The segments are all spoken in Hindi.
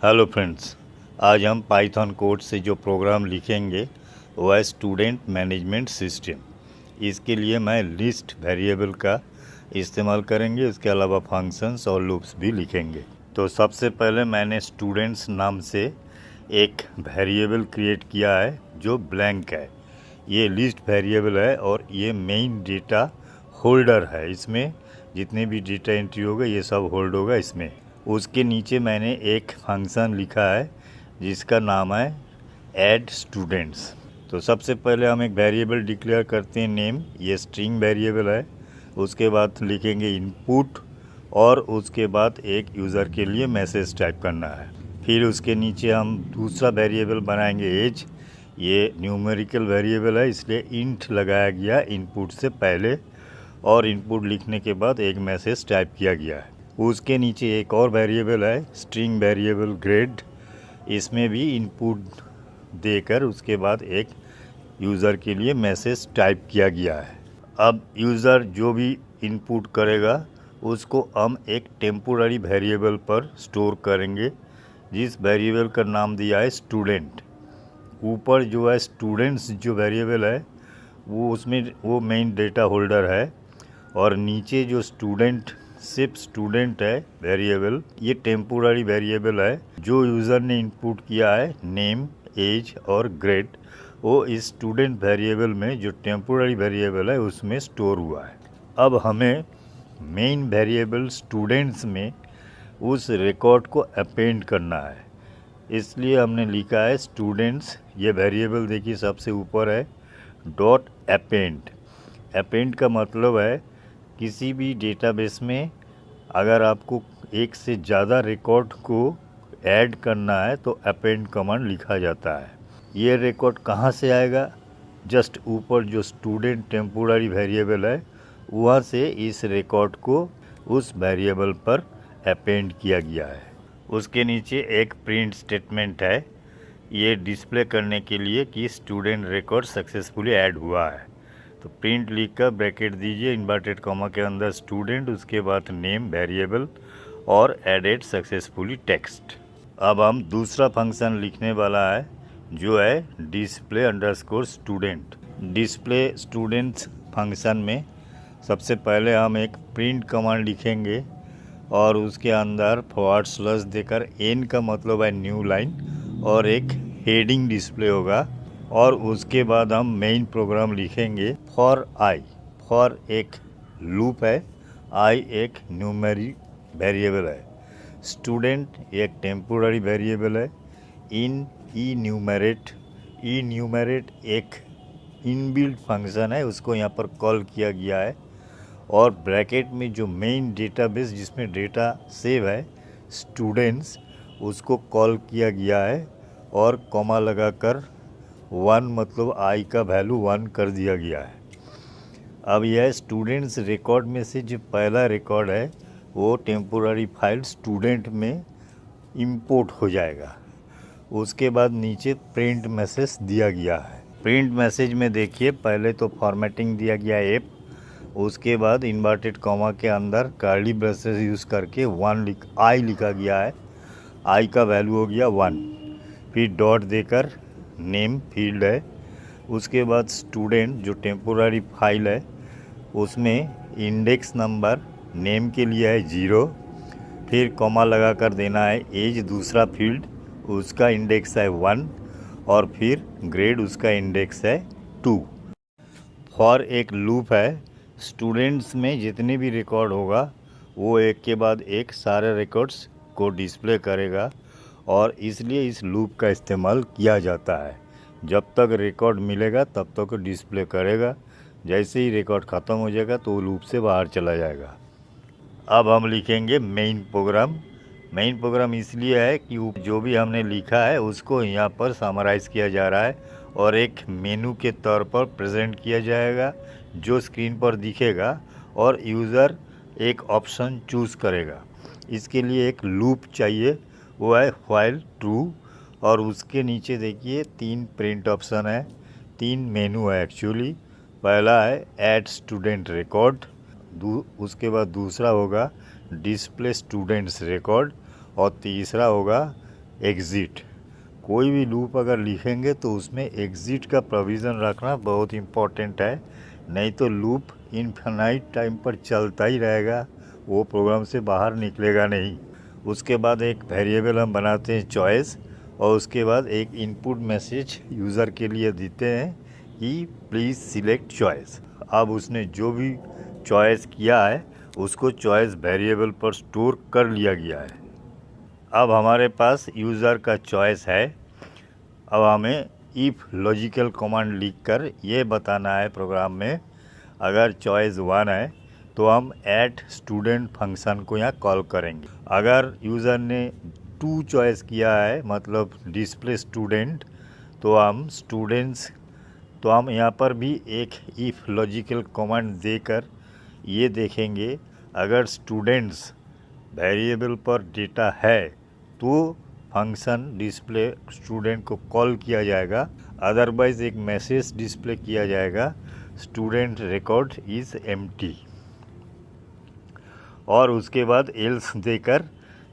हेलो फ्रेंड्स, आज हम पाइथन कोड से जो प्रोग्राम लिखेंगे वो है स्टूडेंट मैनेजमेंट सिस्टम। इसके लिए मैं लिस्ट वेरिएबल का इस्तेमाल करेंगे, उसके अलावा फंक्शंस और लूप्स भी लिखेंगे। तो सबसे पहले मैंने स्टूडेंट्स नाम से एक वेरिएबल क्रिएट किया है जो ब्लैंक है। ये लिस्ट वेरिएबल है और ये मेन डेटा होल्डर है। इसमें जितने भी डेटा एंट्री होगा ये सब होल्ड होगा इसमें। उसके नीचे मैंने एक फंक्शन लिखा है जिसका नाम है ऐड स्टूडेंट्स। तो सबसे पहले हम एक वेरिएबल डिक्लेयर करते हैं नेम, ये स्ट्रिंग वेरिएबल है। उसके बाद लिखेंगे इनपुट और उसके बाद एक यूज़र के लिए मैसेज टाइप करना है। फिर उसके नीचे हम दूसरा वेरिएबल बनाएंगे एज। ये न्यूमेरिकल वेरिएबल है इसलिए इंट लगाया गया इनपुट से पहले और इनपुट लिखने के बाद एक मैसेज टाइप किया गया है। उसके नीचे एक और वेरिएबल है स्ट्रिंग वेरिएबल ग्रेड। इसमें भी इनपुट देकर उसके बाद एक यूज़र के लिए मैसेज टाइप किया गया है। अब यूज़र जो भी इनपुट करेगा उसको हम एक टेम्पोररी वेरिएबल पर स्टोर करेंगे जिस वेरिएबल का नाम दिया है स्टूडेंट। ऊपर जो है स्टूडेंट्स जो वेरिएबल है वो उसमें वो मेन डेटा होल्डर है और नीचे जो सिर्फ स्टूडेंट है वेरिएबल, ये टेम्पोररी वेरिएबल है। जो यूज़र ने इनपुट किया है नेम, एज और ग्रेड, वो इस स्टूडेंट वेरिएबल में जो टेम्पोररी वेरिएबल है उसमें स्टोर हुआ है। अब हमें मेन वेरिएबल स्टूडेंट्स में उस रिकॉर्ड को अपेंड करना है, इसलिए हमने लिखा है स्टूडेंट्स। ये वेरिएबल देखिए सबसे ऊपर है डॉट अपेंड। अपेंड का मतलब है किसी भी डेटाबेस में अगर आपको एक से ज़्यादा रिकॉर्ड को ऐड करना है तो अपेंड कमांड लिखा जाता है। ये रिकॉर्ड कहाँ से आएगा? जस्ट ऊपर जो स्टूडेंट टेम्पोररी वेरिएबल है वहाँ से इस रिकॉर्ड को उस वेरिएबल पर अपेंड किया गया है। उसके नीचे एक प्रिंट स्टेटमेंट है, ये डिस्प्ले करने के लिए कि स्टूडेंट रिकॉर्ड सक्सेसफुली ऐड हुआ है। तो प्रिंट लिखकर ब्रैकेट दीजिए इन्वर्टेड कॉमा के अंदर स्टूडेंट, उसके बाद नेम वेरिएबल और एडेड सक्सेसफुली टेक्स्ट। अब हम दूसरा फंक्शन लिखने वाला है जो है display underscore student. Display students function में सबसे पहले हम एक प्रिंट कमांड लिखेंगे और उसके अंदर फॉरवर्ड स्लैश देकर एन का मतलब है न्यू लाइन और एक हेडिंग डिस्प्ले होगा और उसके बाद हम मेन प्रोग्राम लिखेंगे फॉर आई। फॉर एक लूप है, आई एक न्यूमेरिक वेरिएबल है, स्टूडेंट एक टेम्पोररी वेरिएबल है, इन ई न्यूमेरेट एक इनबिल्ट फंक्शन है, उसको यहाँ पर कॉल किया गया है और ब्रैकेट में जो मेन डेटाबेस जिसमें डेटा सेव है स्टूडेंट्स, उसको कॉल किया गया है और कॉमा लगाकर 1 मतलब आई का वैल्यू 1 कर दिया गया है। अब यह स्टूडेंट्स रिकॉर्ड में से जो पहला रिकॉर्ड है वो टेम्पोररी फाइल स्टूडेंट में इंपोर्ट हो जाएगा। उसके बाद नीचे प्रिंट मैसेज दिया गया है। प्रिंट मैसेज में देखिए पहले तो फॉर्मेटिंग दिया गया है एफ, उसके बाद इन्वर्टेड कॉमा के अंदर कर्ली ब्रेसेस यूज़ करके आई लिखा गया है, आई का वैल्यू हो गया 1। फिर डॉट देकर नेम फील्ड है, उसके बाद स्टूडेंट जो टेम्पोररी फाइल है उसमें इंडेक्स नंबर नेम के लिए है 0, फिर कॉमा लगा कर देना है एज दूसरा फील्ड, उसका इंडेक्स है 1 और फिर ग्रेड उसका इंडेक्स है 2। फॉर एक लूप है, स्टूडेंट्स में जितने भी रिकॉर्ड होगा वो एक के बाद एक सारे रिकॉर्ड्स को डिस्प्ले करेगा और इसलिए इस लूप का इस्तेमाल किया जाता है। जब तक रिकॉर्ड मिलेगा तब तक डिस्प्ले करेगा, जैसे ही रिकॉर्ड ख़त्म हो जाएगा तो लूप से बाहर चला जाएगा। अब हम लिखेंगे मेन प्रोग्राम। मेन प्रोग्राम इसलिए है कि जो भी हमने लिखा है उसको यहाँ पर समराइज़ किया जा रहा है और एक मेनू के तौर पर प्रेजेंट किया जाएगा जो स्क्रीन पर दिखेगा और यूज़र एक ऑप्शन चूज़ करेगा। इसके लिए एक लूप चाहिए, वो है व्हाइल ट्रू और उसके नीचे देखिए 3 प्रिंट ऑप्शन है, 3 मेनू है एक्चुअली। पहला है ऐड स्टूडेंट रिकॉर्ड, उसके बाद दूसरा होगा डिस्प्ले स्टूडेंट्स रिकॉर्ड और तीसरा होगा एग्ज़िट। कोई भी लूप अगर लिखेंगे तो उसमें एग्ज़िट का प्रोविज़न रखना बहुत इम्पोर्टेंट है, नहीं तो लूप इनफिनाइट टाइम पर चलता ही रहेगा, वो प्रोग्राम से बाहर निकलेगा नहीं। उसके बाद एक वेरिएबल हम बनाते हैं चॉइस, और उसके बाद एक इनपुट मैसेज यूज़र के लिए देते हैं कि प्लीज़ सिलेक्ट चॉइस। अब उसने जो भी चॉइस किया है उसको चॉइस वेरिएबल पर स्टोर कर लिया गया है। अब हमारे पास यूज़र का चॉइस है। अब हमें इफ़ लॉजिकल कमांड लिखकर ये बताना है प्रोग्राम में, अगर चॉइस 1 है तो हम ऐड स्टूडेंट फंक्शन को यहाँ कॉल करेंगे। अगर यूज़र ने 2 चॉइस किया है, मतलब डिस्प्ले स्टूडेंट, तो हम यहाँ पर भी एक इफ़ लॉजिकल कमांड देकर ये देखेंगे, अगर स्टूडेंट्स वेरिएबल पर डेटा है तो फंक्शन डिस्प्ले स्टूडेंट को कॉल किया जाएगा, अदरवाइज एक मैसेज डिस्प्ले किया जाएगा, स्टूडेंट रिकॉर्ड इज़ एम्प्टी। और उसके बाद एल्स देकर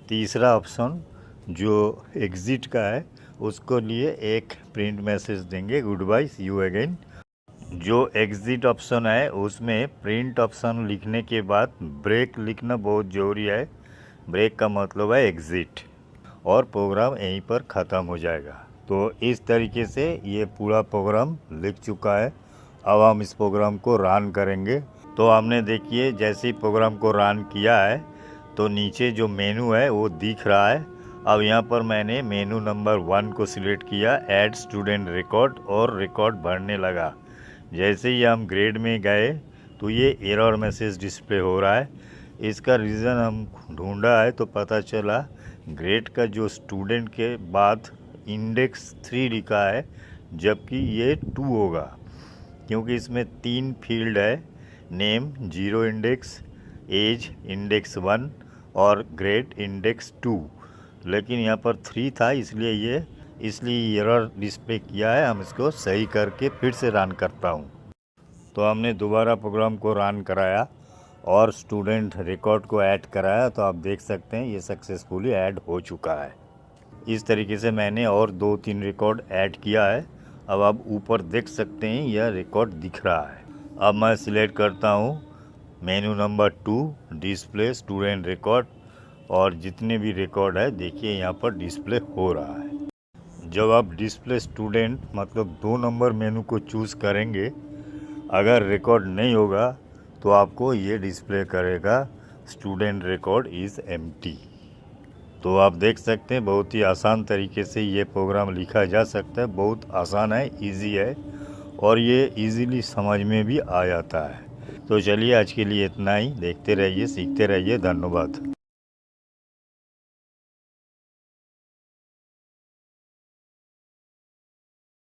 तीसरा ऑप्शन जो एग्ज़िट का है उसको लिए एक प्रिंट मैसेज देंगे, good bye see you again. जो एग्ज़िट ऑप्शन है उसमें प्रिंट ऑप्शन लिखने के बाद ब्रेक लिखना बहुत ज़रूरी है। ब्रेक का मतलब है एग्ज़िट, और प्रोग्राम यहीं पर ख़त्म हो जाएगा। तो इस तरीके से ये पूरा प्रोग्राम लिख चुका है। अब हम इस प्रोग्राम को रन करेंगे। तो हमने देखिए जैसे ही प्रोग्राम को रन किया है तो नीचे जो मेनू है वो दिख रहा है। अब यहाँ पर मैंने मेनू नंबर 1 को सिलेक्ट किया, ऐड स्टूडेंट रिकॉर्ड, और रिकॉर्ड भरने लगा। जैसे ही हम ग्रेड में गए तो ये एरर मैसेज डिस्प्ले हो रहा है। इसका रीज़न हम ढूंढा है तो पता चला ग्रेड का जो स्टूडेंट के बाद इंडेक्स 3 लिखा है, जबकि ये 2 होगा, क्योंकि इसमें 3 फील्ड है, नेम 0 इंडेक्स, एज इंडेक्स 1 और ग्रेड इंडेक्स 2, लेकिन यहाँ पर 3 था, इसलिए एरर डिस्प्ले किया है। हम इसको सही करके फिर से रन करता हूँ। तो हमने दोबारा प्रोग्राम को रन कराया और स्टूडेंट रिकॉर्ड को ऐड कराया, तो आप देख सकते हैं ये सक्सेसफुली ऐड हो चुका है। इस तरीके से मैंने और 2-3 रिकॉर्ड ऐड किया है। अब आप ऊपर देख सकते हैं यह रिकॉर्ड दिख रहा है। अब मैं सिलेक्ट करता हूँ मेनू नंबर 2, डिस्प्ले स्टूडेंट रिकॉर्ड, और जितने भी रिकॉर्ड है देखिए यहाँ पर डिस्प्ले हो रहा है। जब आप डिस्प्ले स्टूडेंट मतलब 2 नंबर मेनू को चूज़ करेंगे, अगर रिकॉर्ड नहीं होगा तो आपको ये डिस्प्ले करेगा स्टूडेंट रिकॉर्ड इज़ एम्प्टी। तो आप देख सकते हैं बहुत ही आसान तरीके से ये प्रोग्राम लिखा जा सकता है। बहुत आसान है, इजी है, और ये इजीली समझ में भी आ जाता है। तो चलिए आज के लिए इतना ही। देखते रहिए, सीखते रहिए। धन्यवाद।